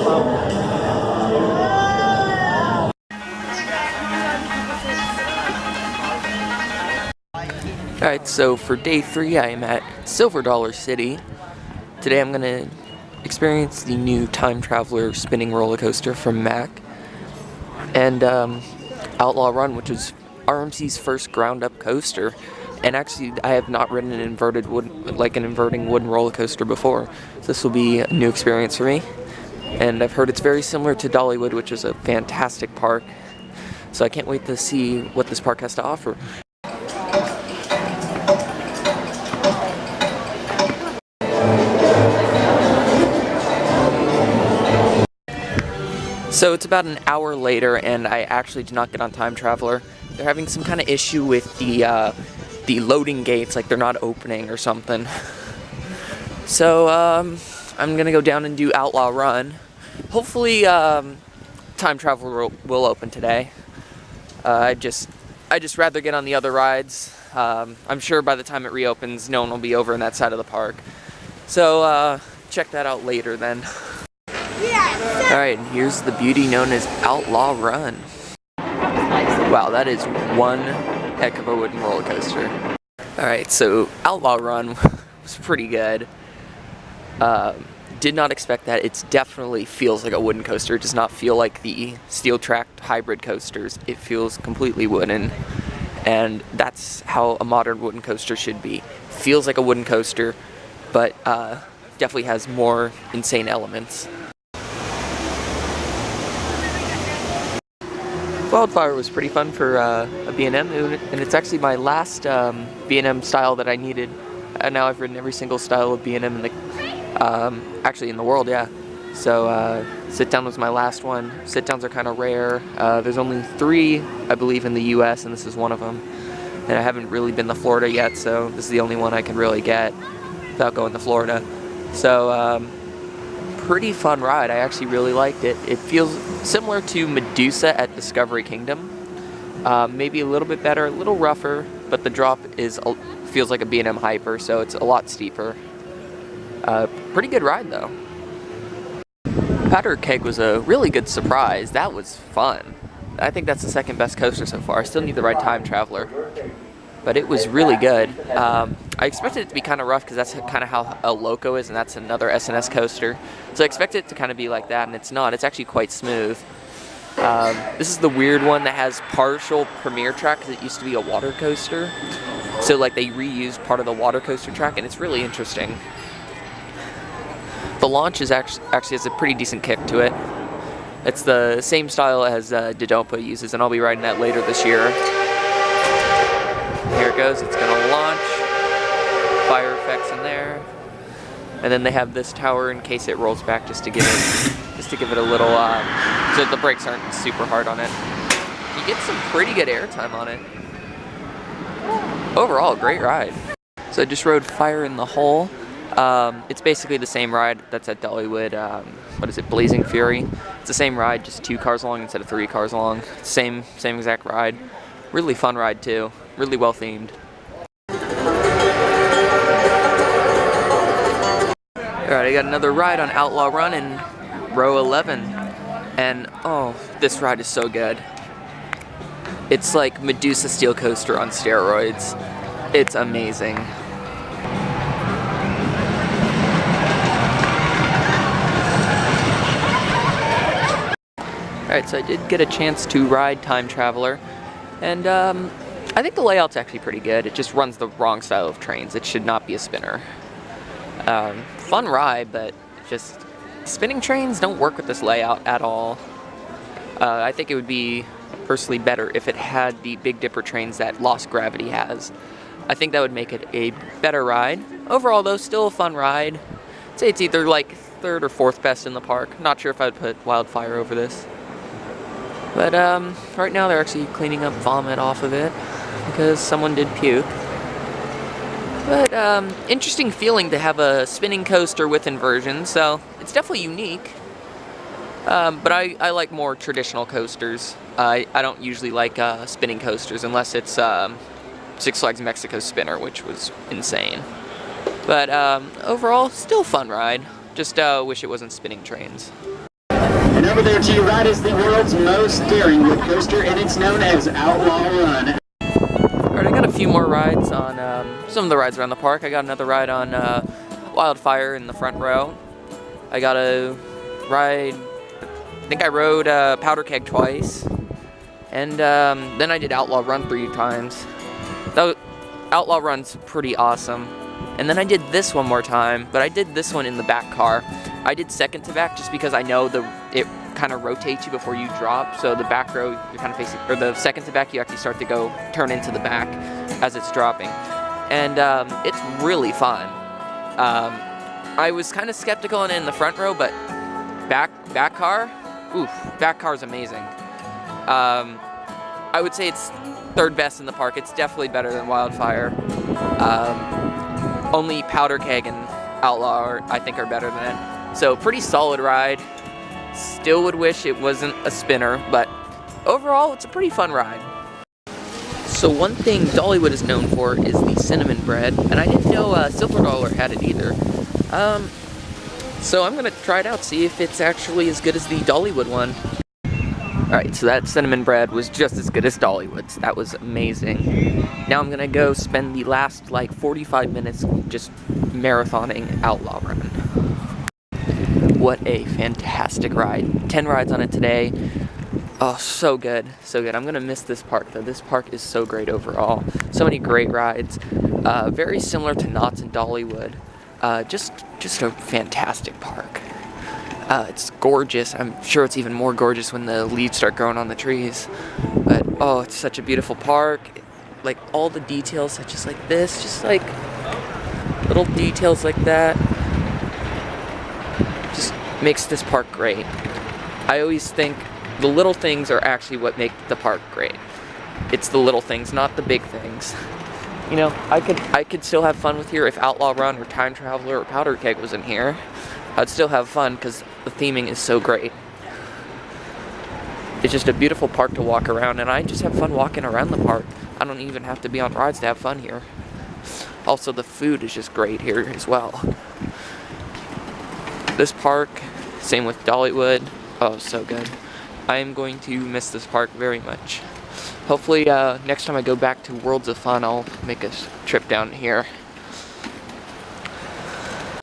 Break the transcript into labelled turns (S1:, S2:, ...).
S1: Alright, so for day 3 I am at Silver Dollar City. Today I'm going to experience the new Time Traveler spinning roller coaster from Mac. And Outlaw Run, which is RMC's first ground-up coaster. And actually, I have not ridden an inverting wooden roller coaster before. So this will be a new experience for me. And I've heard it's very similar to Dollywood, which is a fantastic park. So I can't wait to see what this park has to offer. So it's about an hour later, and I actually did not get on Time Traveler. They're having some kind of issue with the loading gates, like they're not opening or something. So I'm gonna go down and do Outlaw Run. Hopefully Time Traveler will open today. I just rather get on the other rides. I'm sure by the time it reopens, no one will be over in that side of the park. So check that out later then. Alright, here's the beauty known as Outlaw Run. Wow, that is one heck of a wooden roller coaster. Alright, so Outlaw Run was pretty good. Did not expect that. It definitely feels like a wooden coaster. It does not feel like the steel-tracked hybrid coasters. It feels completely wooden. And that's how a modern wooden coaster should be. Feels like a wooden coaster, but definitely has more insane elements. Wildfire was pretty fun for a B&M, and it's actually my last B&M style that I needed. And now I've ridden every single style of B&M in the, actually in the world, yeah. So sit down was my last one. Sit downs are kind of rare. There's only 3, I believe, in the U.S., and this is one of them. And I haven't really been to Florida yet, so this is the only one I can really get without going to Florida. So pretty fun ride. I actually really liked it. It feels similar to Medusa at Discovery Kingdom. Maybe a little bit better, a little rougher, but the drop feels like a B&M Hyper, so it's a lot steeper. Pretty good ride though. Powder Keg was a really good surprise. That was fun. I think that's the second best coaster so far. I still need the right Time Traveler, but it was really good. I expected it to be kind of rough because that's kind of how El Loco is, and that's another SNS coaster. So I expected it to kind of be like that, and it's not. It's actually quite smooth. This is the weird one that has partial Premier track because it used to be a water coaster. So like they reused part of the water coaster track, and it's really interesting. The launch is actually has a pretty decent kick to it. It's the same style as Dodonpa uses, and I'll be riding that later this year. Here it goes. It's gonna launch. Fire effects in there, and then they have this tower in case it rolls back, just to give it a little so the brakes aren't super hard on it. You get some pretty good airtime on it. Overall, great ride. So I just rode Fire in the Hole. It's basically the same ride that's at Dollywood. What is it, Blazing Fury? It's the same ride, just 2 cars long instead of 3 cars long. Same exact ride. Really fun ride too. Really well themed. Alright, I got another ride on Outlaw Run in row 11. And oh, this ride is so good. It's like Medusa Steel Coaster on steroids. It's amazing. Alright, so I did get a chance to ride Time Traveler, and I think the layout's actually pretty good. It just runs the wrong style of trains. It should not be a spinner. Fun ride, but just spinning trains don't work with this layout at all. I think it would be personally better if it had the Big Dipper trains that Lost Gravity has. I think that would make it a better ride. Overall though, still a fun ride. I'd say it's either like 3rd or 4th best in the park. Not sure if I'd put Wildfire over this. But right now they're actually cleaning up vomit off of it because someone did puke. But interesting feeling to have a spinning coaster with inversion, so it's definitely unique. But I like more traditional coasters. I don't usually like spinning coasters unless it's Six Flags Mexico Spinner, which was insane. But overall, still a fun ride. Just wish it wasn't spinning trains.
S2: And over there to your right is the world's most daring wood coaster, and it's known as Outlaw Run.
S1: Alright, I got a few more rides on some of the rides around the park. I got another ride on Wildfire in the front row. I got a ride, I think I rode Powder Keg twice. And then I did Outlaw Run 3 times. Outlaw Run's pretty awesome. And then I did this one more time, but I did this one in the back car. I did second to back just because I know it kind of rotates you before you drop. So the back row, you're kind of facing, or the second to back, you actually start to turn into the back as it's dropping. And it's really fun. I was kind of skeptical in the front row, but back car, oof, back car is amazing. I would say it's third best in the park. It's definitely better than Wildfire. Only Powder Keg and Outlaw I think are better than it. So pretty solid ride. Still would wish it wasn't a spinner, but overall it's a pretty fun ride. So one thing Dollywood is known for is the cinnamon bread, and I didn't know Silver Dollar had it either. So I'm gonna try it out, see if it's actually as good as the Dollywood one. Alright, so that cinnamon bread was just as good as Dollywood's. That was amazing. Now I'm gonna go spend the last like 45 minutes just marathoning Outlaw Run. What a fantastic ride. 10 rides on it today. Oh, so good, so good. I'm gonna miss this park though. This park is so great overall. So many great rides. Very similar to Knott's and Dollywood. Just a fantastic park. It's gorgeous. I'm sure it's even more gorgeous when the leaves start growing on the trees. But, oh, it's such a beautiful park. Like, all the details, such as like this, just like little details like that, just makes this park great. I always think the little things are actually what make the park great. It's the little things, not the big things. You know, I could still have fun with here if Outlaw Run or Time Traveler or Powder Keg was in here. I'd still have fun because the theming is so great. It's just a beautiful park to walk around, and I just have fun walking around the park. I don't even have to be on rides to have fun here. Also, the food is just great here as well. This park, same with Dollywood. Oh, so good. I am going to miss this park very much. Hopefully, next time I go back to Worlds of Fun, I'll make a trip down here.